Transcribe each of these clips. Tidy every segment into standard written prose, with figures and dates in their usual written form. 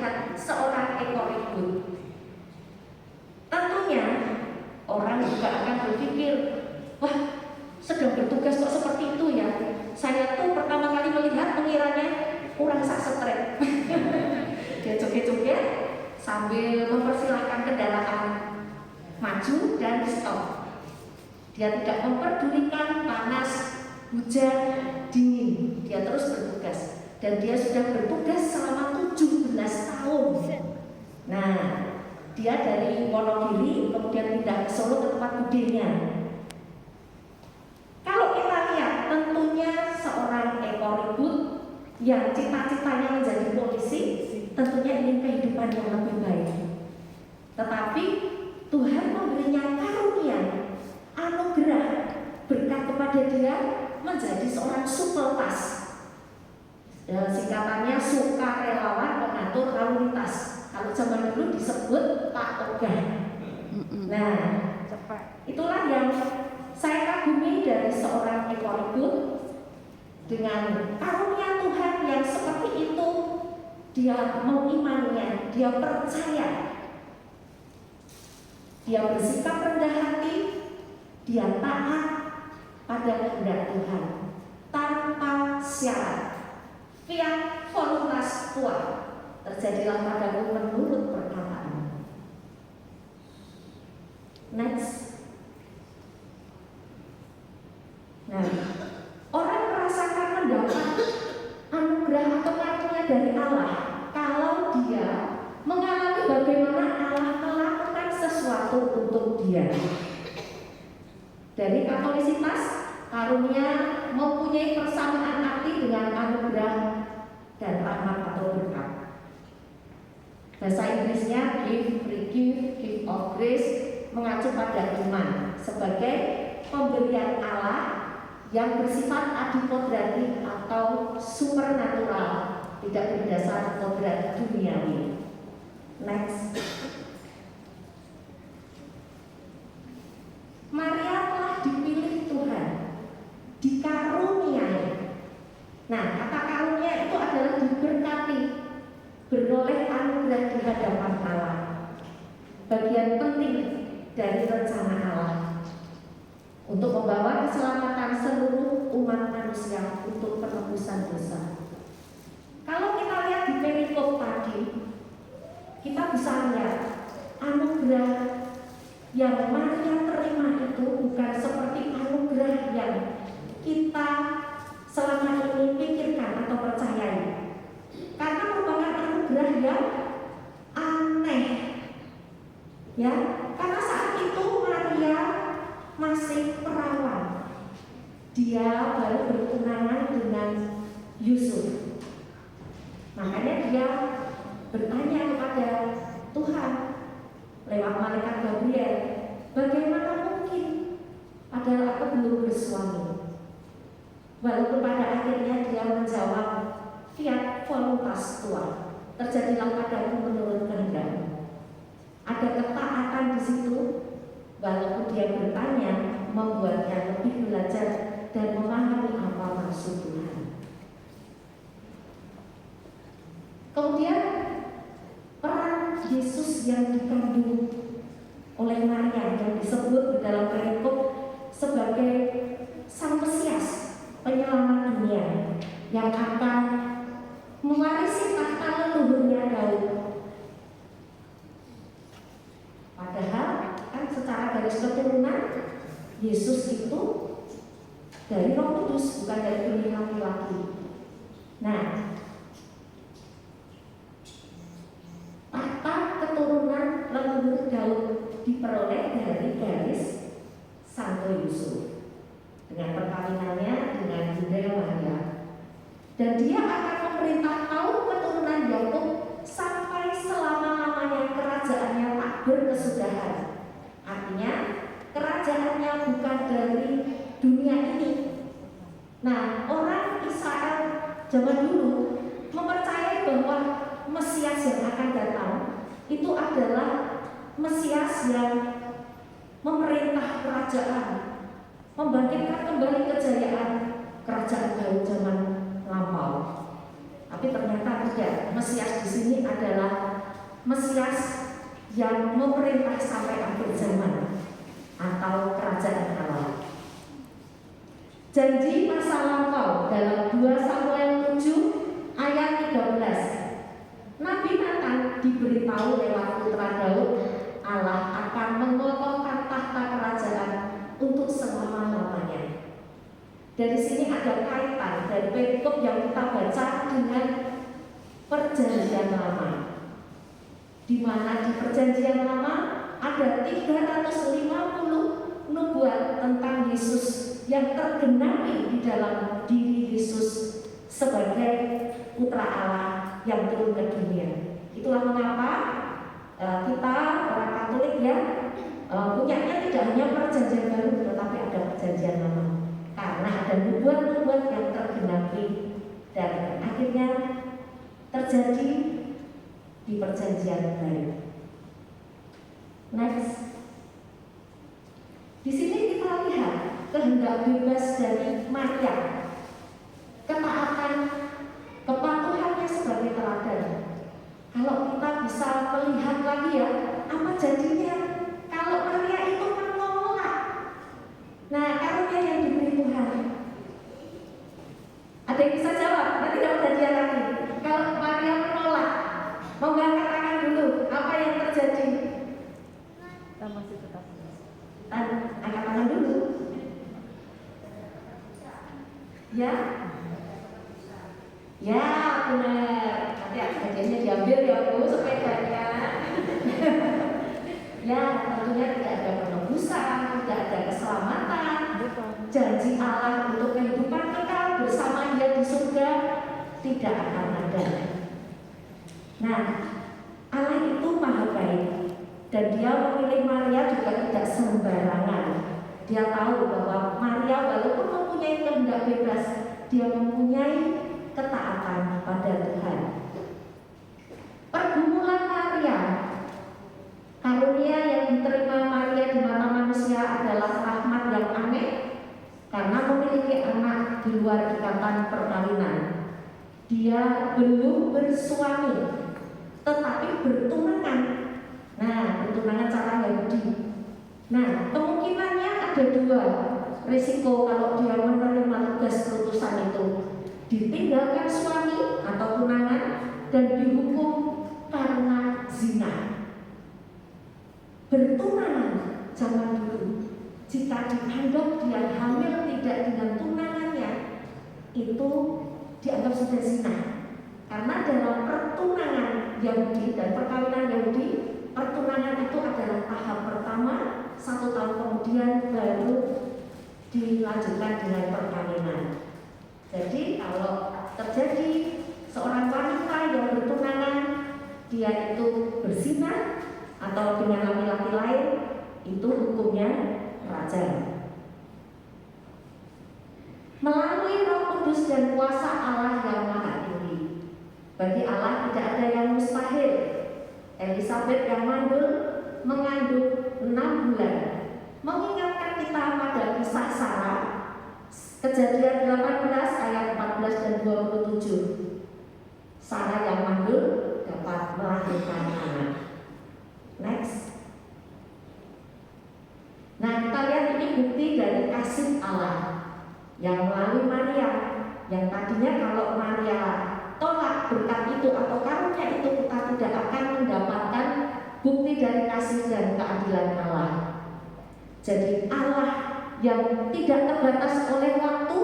melihat seorang ekor ribut. Tentunya orang juga akan berpikir, wah, sedang bertugas kok seperti itu ya. Saya tuh pertama kali melihat mengiranya orang sak setrek. Dia joget-joget sambil mempersilahkan kendaraan maju dan stop. Dia tidak memperdulikan panas, hujan, dingin. Dia terus bertugas. Dan dia sudah bertugas selama 17 tahun. Nah, dia dari Wonogiri kemudian pindah ke Solo ke tempat budenya. Kalau kita lihat, tentunya seorang ekor ribut yang cita-citanya menjadi polisi, tentunya ingin kehidupan yang lebih baik. Tetapi Tuhan memberinya karunia, anugerah, berkat kepada dia menjadi seorang supeltas. Singkatannya sukarelawan pengatur lalu lintas. Kalau zaman dulu disebut Pak Ogah. Nah, itulah yang saya kagumi dari seorang ekor ribut. Dengan karunia Tuhan yang seperti itu, dia mengimaninya, dia percaya, dia bersikap rendah hati, dia taat pada kehendak Tuhan tanpa syarat. Fiat voluntas tua, terjadilah padaku menurut perkataan. Next. Nah, orang merasakan mendapat anugerah atau karunia dari Allah kalau dia mengalami bagaimana Allah melakukan sesuatu untuk dia. Dari Katolisitas, karunia mempunyai persamaan arti dengan anugerah dan rahmat atau berkat. Bahasa Inggrisnya give, free gift of grace, mengacu pada iman sebagai pemberian Allah yang bersifat adipodrati atau supernatural, tidak berdasar kodrat duniawi. Next. Maria telah dipilih Tuhan, dikaruniai. Nah, kata karunia itu adalah diberkati, beroleh anugerah di hadapan Allah. Bagian penting dari rencana Allah untuk membawa keselamatan seluruh umat manusia untuk penebusan dosa. Kalau kita lihat di perikop tadi, kita bisa lihat anugerah yang Maria terima itu bukan seperti anugerah yang kita selama ini pikirkan atau percayai, karena merupakan anugerah yang aneh, ya. Karena saat itu Maria masih perawan, dia baru bertunangan dengan Yusuf. Makanya dia bertanya kepada Tuhan lewat malaikat Gabriel, bagaimana mungkin padahal aku belum bersuami? Walaupun pada akhirnya dia menjawab, fiat voluntas tua, terjadilah padaku menurut kehendak-Mu. Ada ketaatan di situ, walaupun dia bertanya, membuatnya lebih belajar dan memahami apa maksud Tuhan. Kemudian peran Yesus yang dikandung oleh Maria yang disebut di dalam perikop sebagai Sang Mesias, penyelamat dunia yang akan mewarisi tahta leluhurnya Daud. Padahal kan secara garis keturunan Yesus itu dari Roh Kudus, bukan dari benih laki-laki. Nah, tahta keturunan leluhur Daud diperoleh dari garis Santo Yusuf dengan perkawinannya dengan Bunda Maria, dan dia akan memerintah kaum keturunan Yakub sampai selama-lamanya kerajaannya tak berkesudahan. Artinya kerajaannya bukan dari dunia ini. Nah, orang Israel zaman dulu mempercayai bahwa Mesias yang akan datang itu adalah Mesias yang memerintah kerajaan, membangkitkan kembali kejayaan kerajaan Daud zaman lampau. Tapi ternyata tidak. Mesias di sini adalah Mesias yang memerintah sampai akhir zaman atau kerajaan Allah. Janji masa lampau dalam 2 Samuel 7 ayat 13. Nabi Nathan diberitahu lewat putra Daud, Allah akan mengokohkan tahta kerajaan untuk selama-lamanya. Dari sini ada kaitan dari perikop yang kita baca dengan Perjanjian Lama, di mana di Perjanjian Lama ada 350 nubuat tentang Yesus yang tergenapi di dalam diri Yesus sebagai putra Allah yang turun ke dunia. Itulah mengapa kita orang Katolik ya punyanya tidak hanya Perjanjian Baru, tetapi ada Perjanjian Lama, karena ada nubuat-nubuat yang tergenapi dan akhirnya terjadi di Perjanjian Baru. Next, di sini kita lihat kehendak bebas dari Maria, ketaatan, kepatuhannya sebagai teladan. Kalau kita bisa melihat lagi ya, apa jadinya kalau Maria itu menolak? Nah, karunia yang diberi Tuhan. Ada yang bisa jawab? Nanti dapat hadiah lagi. Kalau Maria menolak, mau angkat tangan dulu, apa yang terjadi? Kita masih tetap Angkat tangan dulu. Ya, ya benar. Nanti hadiahnya diambil ya Bu, sepedanya. Ya, tentunya tidak ada penebusan, tidak ada keselamatan. Janji Allah untuk kehidupan kekal bersama Dia di surga tidak akan ada. Nah, Allah itu maha baik dan Dia memilih Maria juga tidak sembarangan. Dia tahu bahwa Maria walaupun mempunyai kehendak bebas, dia mempunyai ketaatan pada Tuhan. Pergumulan Maria, karunia yang diterima Maria di mana manusia adalah rahmat yang aneh karena memiliki anak di luar ikatan perkawinan. Dia belum bersuami, tetapi bertunangan. Nah, bertunangan cara Yahudi. Nah, kemungkinannya ada 2 risiko kalau dia menerima tugas perutusan itu: ditinggalkan suami atau tunangan dan dihukum karena zina. Bertunangan zaman dulu, jika dianggap dia hamil tidak dengan tunangannya, itu dianggap sudah zina. Karena dalam pertunangan Yahudi dan perkawinan Yahudi, pertunangan itu adalah tahap pertama, 1 tahun kemudian baru dilanjutkan dengan perkawinan. Jadi kalau terjadi seorang wanita yang bertunangan, dia itu berzina atau dengan laki-laki lain, itu hukumnya rajam. Melalui Roh Kudus dan kuasa Allah yang Maha Tinggi, bagi Allah tidak ada yang mustahil. Elizabeth yang mandul mengandung 6 bulan, mengingatkan kita pada kisah Sarah, Kejadian 18 ayat 14 dan 27. Sarah yang mandul dapat melahirkan anak. Next. Nah, kita lihat ini bukti dari kasih Allah yang melalui Maria, yang tadinya kalau Maria tolak berkat itu atau karunia itu, kita tidak akan mendapatkan bukti dari kasih dan keadilan Allah. Jadi Allah yang tidak terbatas oleh waktu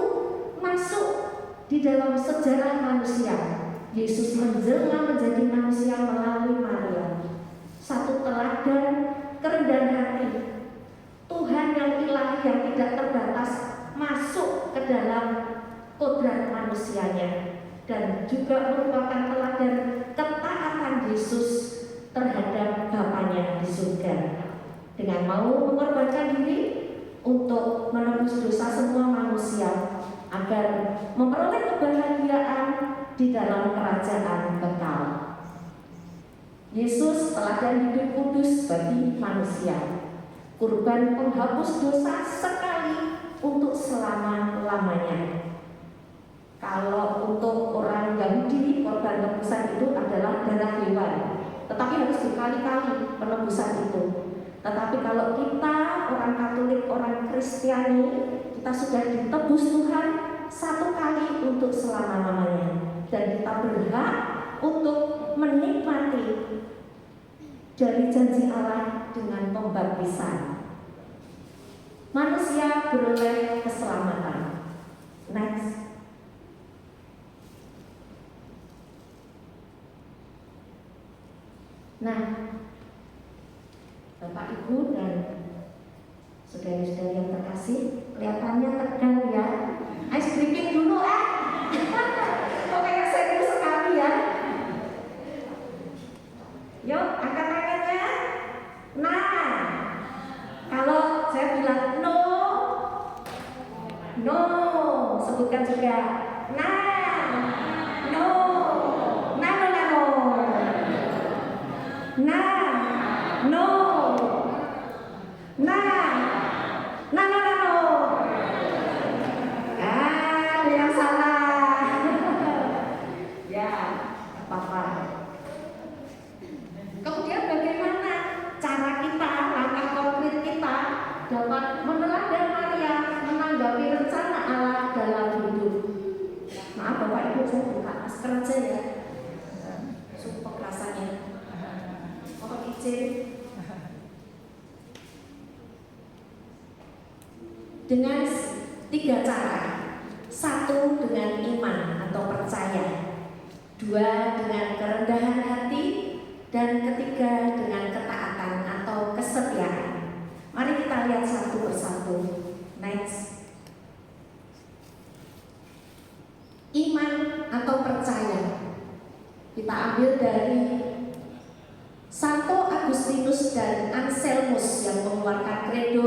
masuk di dalam sejarah manusia. Yesus menjelma menjadi manusia melalui Maria. Satu teladan kerendahan hati. Tuhan yang ilahi yang tidak terbatas masuk ke dalam kodrat manusianya, dan juga merupakan teladan ketaatan Yesus terhadap Bapanya di surga, dengan mau mengorbankan diri untuk menebus dosa semua manusia agar memperoleh kebahagiaan di dalam kerajaan kekal. Yesus teladan hidup kudus bagi manusia, kurban penghapus dosa sekali untuk selama-lamanya. Kalau untuk orang Yahudi, korban tebusan itu adalah darah hewan. tetapi harus berkali-kali penebusan itu. Tetapi kalau kita orang Katolik, orang Kristiani, kita sudah ditebus Tuhan satu kali untuk selama-lamanya, dan kita berhak untuk menikmati dari janji Allah dengan pembaptisan. Manusia beroleh keselamatan. Next. Nah, Bapak Ibu dan saudara-saudari yang terkasih, kelihatannya tegang ya. Ice breaking dulu kok kayak serius sekali ya. Yuk, angkat tangannya. Nah, kalau saya bilang no, sebutkan juga. Nah, no, nano, nah, no, nah, nano. Ada yang salah. Ya, apa-apa. Kemudian bagaimana cara kita, langkah konkret kita dapat meneladani Maria menanggapi rencana Allah dalam hidup. Maaf Bapak Ibu, saya buka masker aja ya. Sumpah rasanya. Mohon izin. Dengan 3 cara. 1 dengan iman atau percaya. 2 dengan kerendahan hati. Dan 3 dengan ketaatan atau kesetiaan. Mari kita lihat satu persatu. Next. Iman atau percaya. Kita ambil dari Santo Agustinus dan Anselmus yang mengeluarkan credo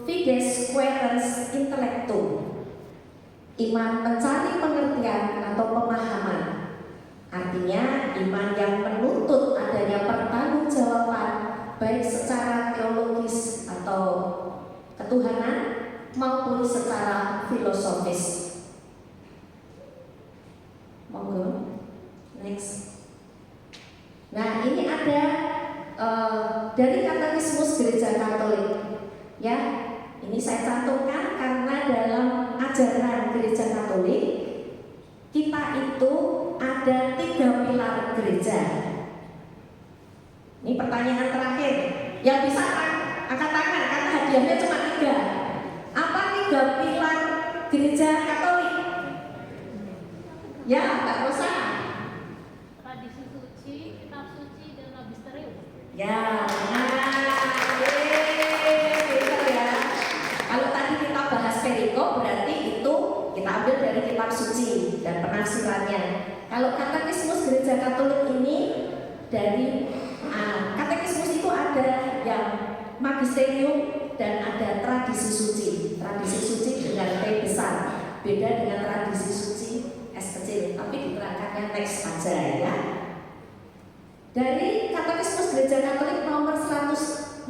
Fides Quaerens Intellectum. Iman mencari pengertian atau pemahaman. Artinya iman yang menuntut adanya pertanggungjawaban baik secara teologis atau ketuhanan maupun secara filosofis. Monggo. Next. Nah, ini ada dari Katekismus Gereja Katolik. Ya, ini saya cantumkan karena dalam ajaran Gereja Katolik kita itu ada 3 pilar gereja. Ini pertanyaan terakhir. Yang bisa angkat tangan karena hadiahnya cuma 3. Apa 3 pilar gereja Katolik? Ya, Mbak Rosa. Tradisi suci, kitab suci, dan magisterium. Ya, pinter ya. Kalau tadi kita bahas perikop, berarti itu kita ambil dari kitab suci dan penafsirannya. Kalau katekismus gereja Katolik ini dari katekismus itu ada yang magisterium dan ada tradisi suci. Tradisi suci dengan T besar, beda dengan tradisi suci S kecil, tapi diterangkannya teks aja ya. Dari katekismus gereja Katolik nomor 162,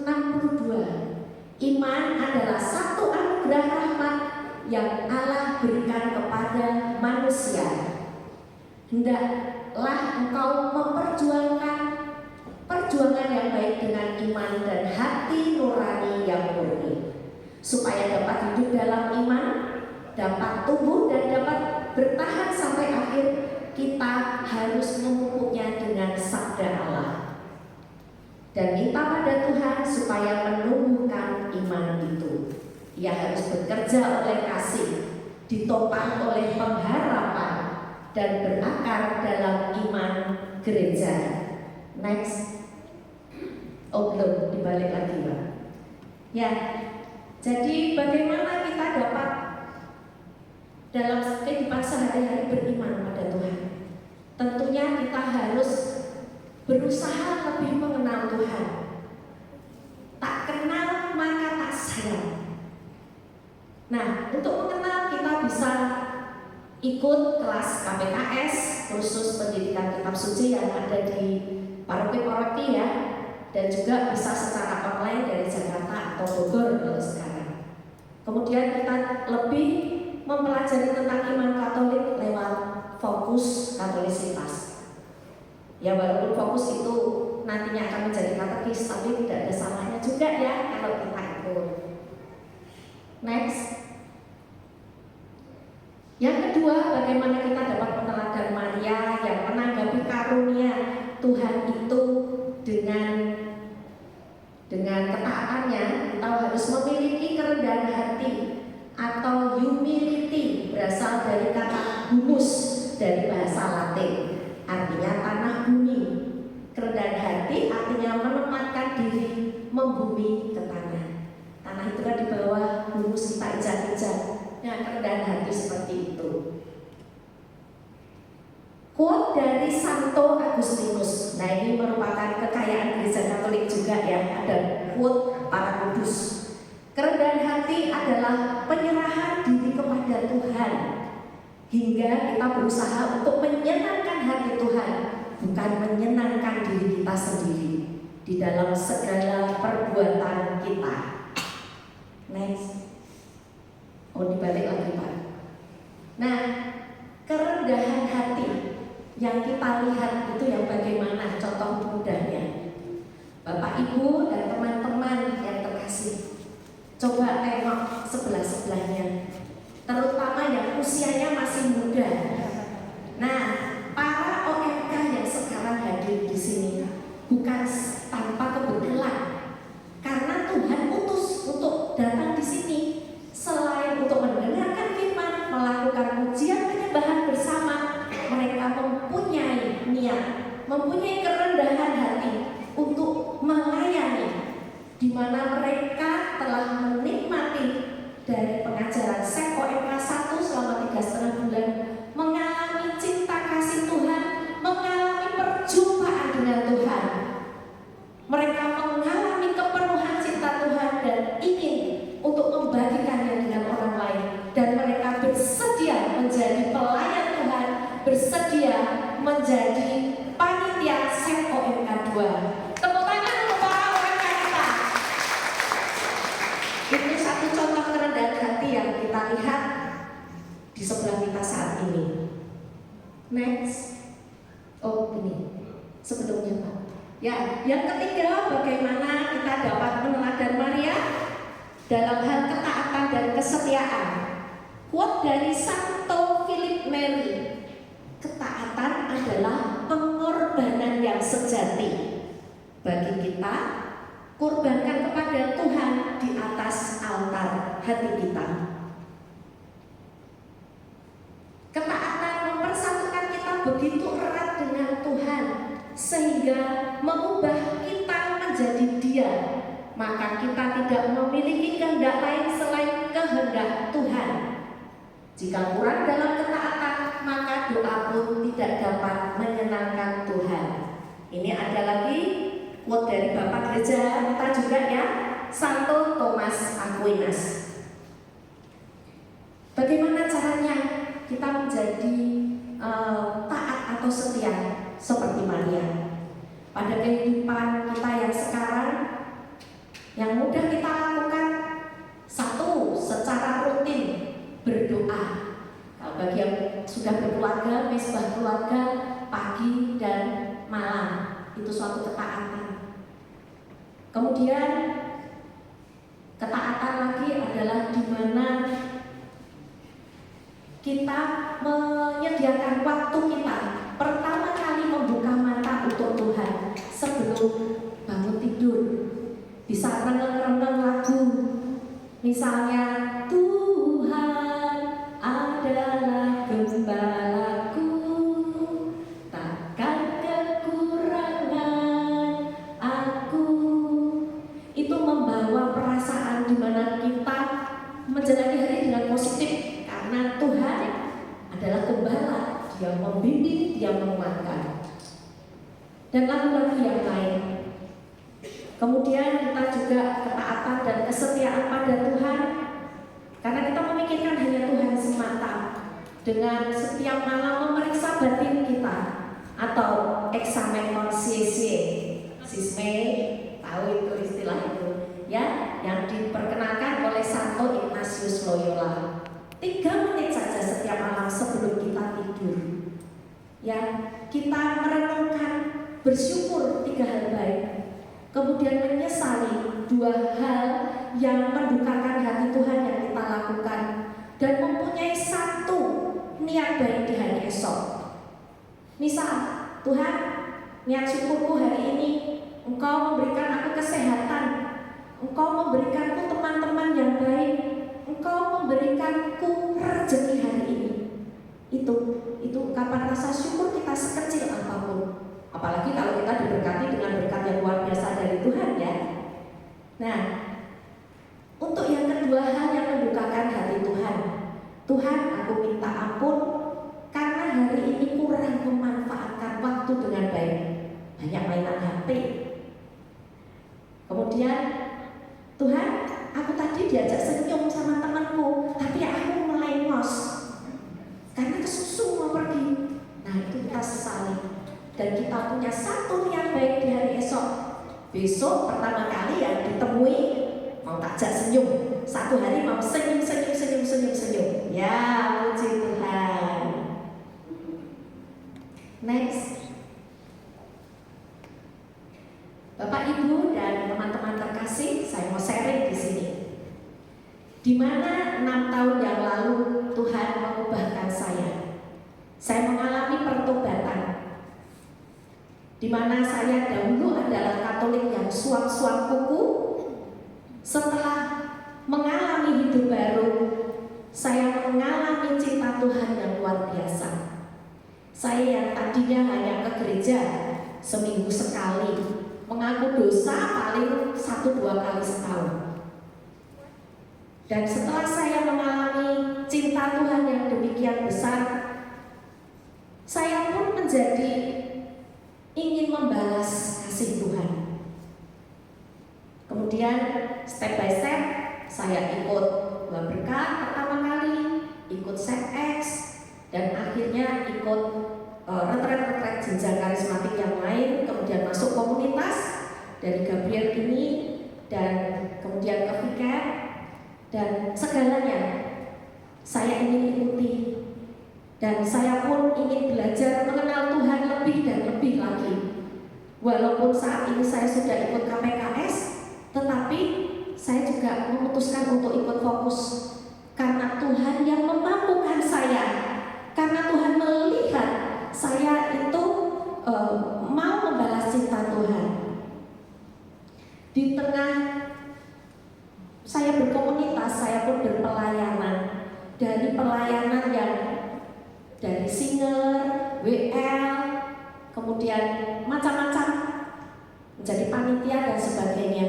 iman adalah satu anugerah rahmat yang Allah berikan kepada manusia. Hendaklah engkau memperjuangkan perjuangan yang baik dengan iman dan hati nurani yang murni, supaya dapat hidup dalam iman, dapat tumbuh dan dapat bertahan sampai akhir. Kita harus memupuknya dengan sabda Allah dan minta pada Tuhan supaya menumbuhkan iman itu. Ia harus bekerja oleh kasih, ditopang oleh pengharapan, dan berakar dalam iman gereja. Next. Oh belum, dibalik lagi Pak. Ya, jadi bagaimana kita dapat dalam kehidupan sehari-hari beriman pada Tuhan? Tentunya kita harus berusaha lebih mengenal Tuhan. Tak kenal maka tak sayang. Nah, untuk mengenal kita bisa ikut kelas KPKS, kursus pendidikan kitab suci yang ada di paroki-paroki ya, dan juga bisa secara online dari Jakarta atau Bogor kalau sekarang. Kemudian kita lebih mempelajari tentang iman Katolik lewat fokus Katolisitas. Ya walaupun fokus itu nantinya akan menjadi katekis, tapi tidak ada salahnya juga ya kalau kita ikut. Next. Yang kedua, bagaimana kita dapat meneladan Maria yang menanggapi karunia Tuhan itu dengan ketaatannya. Kita harus memiliki kerendahan hati atau humility, berasal dari kata humus dari bahasa Latin, artinya tanah bumi. Kerendahan hati artinya menempatkan diri membumi ke tanah. Tanah itu kan di bawah humus kita injak-injak. Nah, kerendahan hati seperti itu. Quote dari Santo Agustinus. Nah, ini merupakan kekayaan gereja Katolik juga ya. Ada quote para kudus. Kerendahan hati adalah penyerahan diri kepada Tuhan hingga kita berusaha untuk menyenangkan hati Tuhan, bukan menyenangkan diri kita sendiri di dalam segala perbuatan kita. Next. Oh, dibalik lagi Pak. Nah, kerendahan hati yang kita lihat itu yang bagaimana contoh mudahnya. Bapak Ibu dan teman-teman yang terkasih, coba tengok sebelah-sebelahnya, terutama yang usianya masih muda. Nah, para OMK yang sekarang hadir di sini bukan tanpa kebetulan, karena Tuhan utus untuk datang di sini. Selain untuk mendengarkan firman, melakukan ujian penyembahan bersama, mereka mempunyai niat, mempunyai kerendahan hati untuk melayani, di mana mereka telah menikmati dari pengajaran SEK OMK 1 selama 3,5 bulan, mengalami cinta kasih Tuhan, mengalami perjumpaan dengan Tuhan. Mereka mengalami kepenuhan cinta Tuhan dan ingin untuk membagikannya dengan orang lain, dan mereka bersedia menjadi pelayan Tuhan, bersedia menjadi panitia SEK OMK 2. Tepuk tangan untuk para OMK kita. Ini satu contoh kerendahan hati yang kita lihat di sebelah kita saat ini. Next. Oh, ini sebelumnya Pak. Ya, yang ketiga, bagaimana kita dapat meneladan Maria dalam hal ketaatan dan kesetiaan. Quote dari Santo Philip Neri, ketaatan adalah pengorbanan yang sejati. Bagi kita, kurbankan kepada Tuhan di atas altar hati kita. Ketaatan mempersatukan kita begitu erat dengan Tuhan, sehingga mengubah kita menjadi Dia. Maka kita tidak memiliki kehendak lain selain kehendak Tuhan. Jika kurang dalam ketaatan, maka doa pun tidak dapat menyenangkan Tuhan. Ini ada lagi quote dari Bapak Gereja kita juga ya, Santo Thomas Aquinas. Bagaimana caranya kita menjadi taat atau setia seperti Maria? Pada kehidupan kita yang sekarang, yang mudah kita lakukan, satu, secara rutin berdoa. Kalau bagi yang sudah berkeluarga, mesbah keluarga pagi dan malam, itu suatu ketaatan. Kemudian ketaatan lagi adalah di mana kita menyediakan waktu kita pertama kali membuka mata untuk Tuhan sebelum bangun tidur. Bisa renang-renang lagu, misalnya Tuhan adalah gembalaku, takkan kekurangan aku. Itu membawa perasaan di mana kita menjalani hari dengan positif, karena Tuhan adalah gembala, Dia membimbing, Dia menguatkan. Dan lagu-lagu yang lain. Kemudian kita juga ketaatan dan kesetiaan pada Tuhan, karena kita memikirkan hanya Tuhan semata, dengan setiap malam memeriksa batin kita, atau examen conscience, sisme, tahu itu istilah itu ya, yang diperkenalkan oleh Santo Ignatius Loyola. 3 menit saja setiap malam sebelum kita tidur, ya, kita merenungkan, bersyukur 3 hal baik kemudian menyesali dua hal yang mendukakan hati Tuhan yang kita lakukan, dan mempunyai satu niat baik di hari esok. Misal, Tuhan, niat syukurku hari ini, Engkau memberikan aku kesehatan, Engkau memberikanku teman-teman yang baik, Engkau memberikanku rezeki hari ini. Itu ungkapan rasa syukur kita sekecil apapun. Apalagi kalau kita diberkati dengan berkat yang luar biasa dari Tuhan, ya. Nah, untuk yang kedua hal yang mendukakan hati Tuhan, Tuhan, aku minta ampun karena hari ini kurang memanfaatkan waktu dengan baik, banyak mainan HP. Kemudian, Tuhan, aku tadi diajak senyum sama temanku, tapi aku melengos karena kesusu mau pergi. Nah, itu kita sesali. Dan kita punya satu niat baik di hari esok. Besok pertama kali yang ditemui mau takjak senyum. Satu hari mau senyum. Ya, puji Tuhan. Next. Bapak, Ibu, dan teman-teman terkasih, saya mau sharing di sini. Di mana 6 tahun yang lalu Tuhan mengubahkan saya. Saya mengalami pertobatan. Di mana saya dahulu adalah Katolik yang suam-suam kuku. Setelah mengalami hidup baru, saya mengalami cinta Tuhan yang luar biasa. Saya yang tadinya hanya ke gereja seminggu sekali, mengaku dosa paling 1-2 kali setahun. Dan setelah saya mengalami cinta Tuhan yang demikian besar, saya pun menjadi ingin membalas kasih Tuhan. Kemudian step by step saya ikut berkat pertama kali, ikut SEPX, dan akhirnya ikut retret-retret jenjang karismatik yang lain, kemudian masuk komunitas dari Gabriel ini, dan kemudian ke Vicar, dan segalanya saya ingin ikuti. Dan saya pun ingin belajar mengenal Tuhan lebih dan lebih lagi. Walaupun saat ini saya sudah ikut KPKS, tetapi saya juga memutuskan untuk ikut fokus karena Tuhan yang memampukan saya. Karena Tuhan melihat saya itu mau membalas cinta Tuhan. Di tengah saya berkomunitas, saya pun berpelayanan. Dari pelayanan yang dari singer, WL, kemudian macam-macam, menjadi panitia dan sebagainya.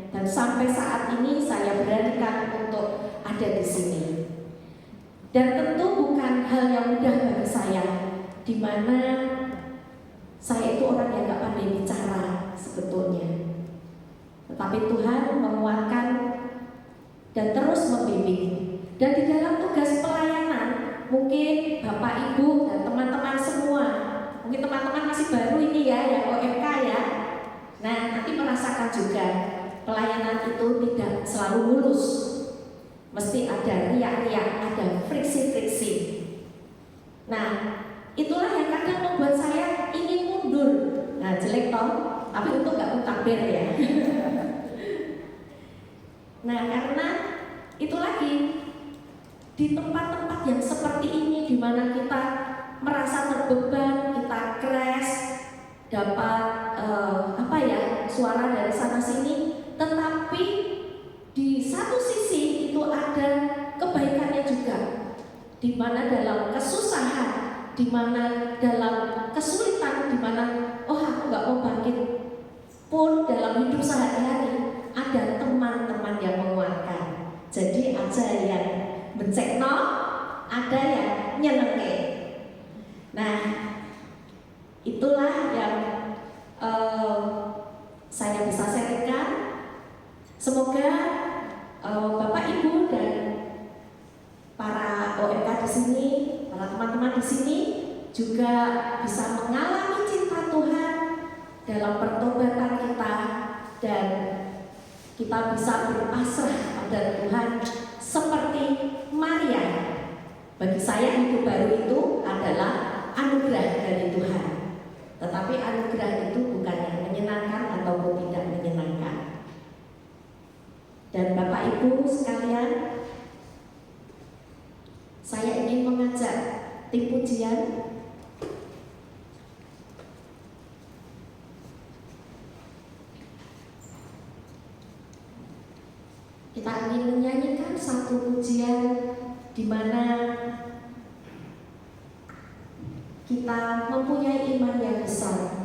Dan sampai saat ini saya beranikan untuk ada di sini. Dan tentu bukan hal yang mudah bagi saya, di mana saya itu orang yang gak pandai bicara sebetulnya. Tetapi Tuhan menguatkan dan terus membimbing. Dan di dalam tugas pelayanan, mungkin Bapak, Ibu, dan teman-teman semua, mungkin teman-teman masih baru ini ya, yang OMK ya. Nah, nanti merasakan juga pelayanan itu tidak selalu mulus. Mesti ada riak-riak, ada friksi-friksi. Nah, itulah yang kadang membuat saya ingin mundur. Nah, jelek toh, tapi itu gak mutakbir ya. Nah, karena itu lagi, di tempat-tempat yang seperti ini, di mana kita merasa terbeban, kita crash, dapat suara dari sana sini, tetapi di satu sisi itu ada kebaikannya juga, di mana dalam kesusahan, di mana dalam kesulitan, di mana aku nggak mau bangkit pun dalam hidup sehari-hari ada teman-teman yang menguatkan. Jadi ada yang bencekno, ada yang nyenengke. Nah, itulah yang saya bisa sharingkan. Semoga Bapak, Ibu, dan para OMK di sini, para teman-teman di sini juga bisa mengalami cinta Tuhan dalam pertobatan kita, dan kita bisa berpasrah pada Tuhan seperti Maria. Bagi saya hidup baru itu adalah anugerah dari Tuhan. Tetapi anugerah itu bukan yang menyenangkan ataupun tidak menyenangkan. Ibu sekalian, saya ingin mengajak tim pujian kita ingin menyanyikan satu pujian di mana kita mempunyai iman yang besar.